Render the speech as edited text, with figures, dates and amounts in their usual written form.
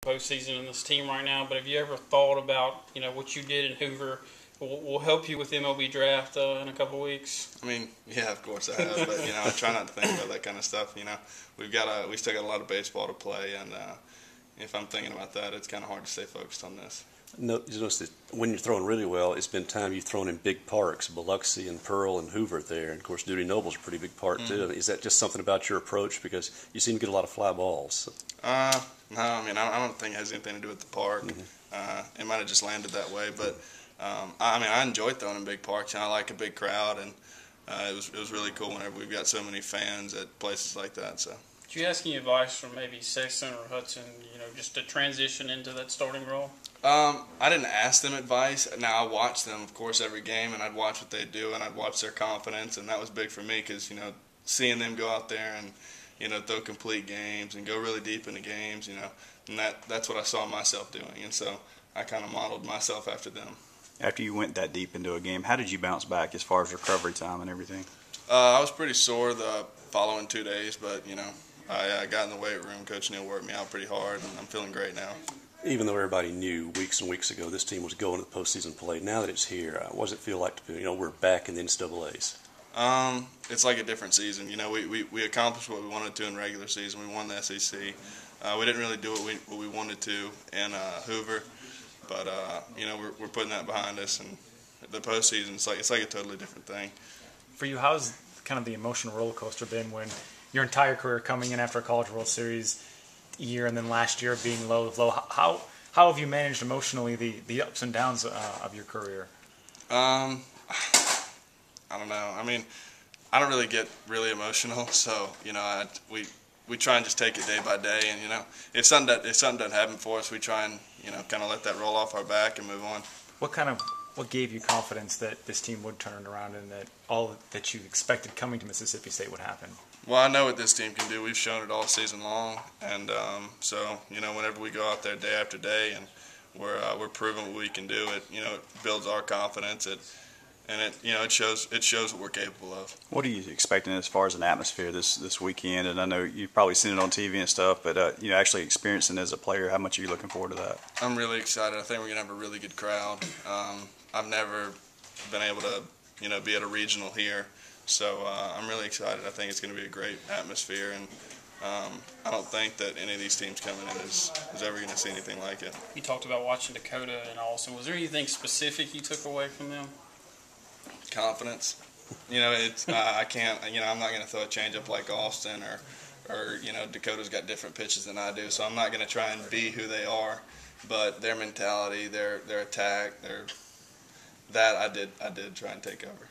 postseason in this team right now, but have you ever thought about, what you did in Hoover will help you with the MLB draft in a couple of weeks? I mean, yeah, of course I have, but I try not to think about that kind of stuff. We still got a lot of baseball to play, and if I'm thinking about that, it's kind of hard to stay focused on this. No, you notice that when you're throwing really well, it's been time you've thrown in big parks, Biloxi and Pearl and Hoover there, and of course Duty Noble's a pretty big park too. Is that just something about your approach, because you seem to get a lot of fly balls? No, I mean I don't think it has anything to do with the park. It might have just landed that way, but I enjoy throwing in big parks, and I like a big crowd, and it was really cool whenever we've got so many fans at places like that. So. Did you ask any advice from maybe Sexton or Hudson, just to transition into that starting role? I didn't ask them advice. Now, I watched them, of course, every game, and I'd watch what they do, and I'd watch their confidence, and that was big for me because, seeing them go out there and, throw complete games and go really deep into games, and that's what I saw myself doing, and so I kind of modeled myself after them. After you went that deep into a game, how did you bounce back as far as recovery time and everything? I was pretty sore the following 2 days, but, I got in the weight room. Coach Neal worked me out pretty hard, and I'm feeling great now. Even though everybody knew weeks and weeks ago this team was going to the postseason play, now that it's here, what does it feel like to we're back in the NCAAs? It's like a different season. We accomplished what we wanted to in regular season. We won the SEC. We didn't really do what we wanted to in Hoover, but we're putting that behind us, and the postseason it's like a totally different thing. For you, how's kind of the emotional roller coaster been when your entire career coming in after a College World Series year and then last year being low? How have you managed emotionally the ups and downs of your career? I don't know. I mean, I don't really get really emotional, so we try and just take it day by day, and if something doesn't happen for us, we try and kind of let that roll off our back and move on. What gave you confidence that this team would turn it around and that all that you expected coming to Mississippi State would happen? Well, I know what this team can do. We've shown it all season long, and so whenever we go out there day after day and we're proving what we can do, it builds our confidence. It shows what we're capable of. What are you expecting as far as an atmosphere this weekend? And I know you've probably seen it on TV and stuff, but actually experiencing it as a player, how much are you looking forward to that? I'm really excited. I think we're gonna have a really good crowd. I've never been able to be at a regional here. So I'm really excited. I think it's going to be a great atmosphere, and I don't think that any of these teams coming in is ever going to see anything like it. You talked about watching Dakota and Austin. Was there anything specific you took away from them? Confidence. I can't. I'm not going to throw a changeup like Austin or Dakota's got different pitches than I do, so I'm not going to try and be who they are. But their mentality, their attack, that I did try and take over.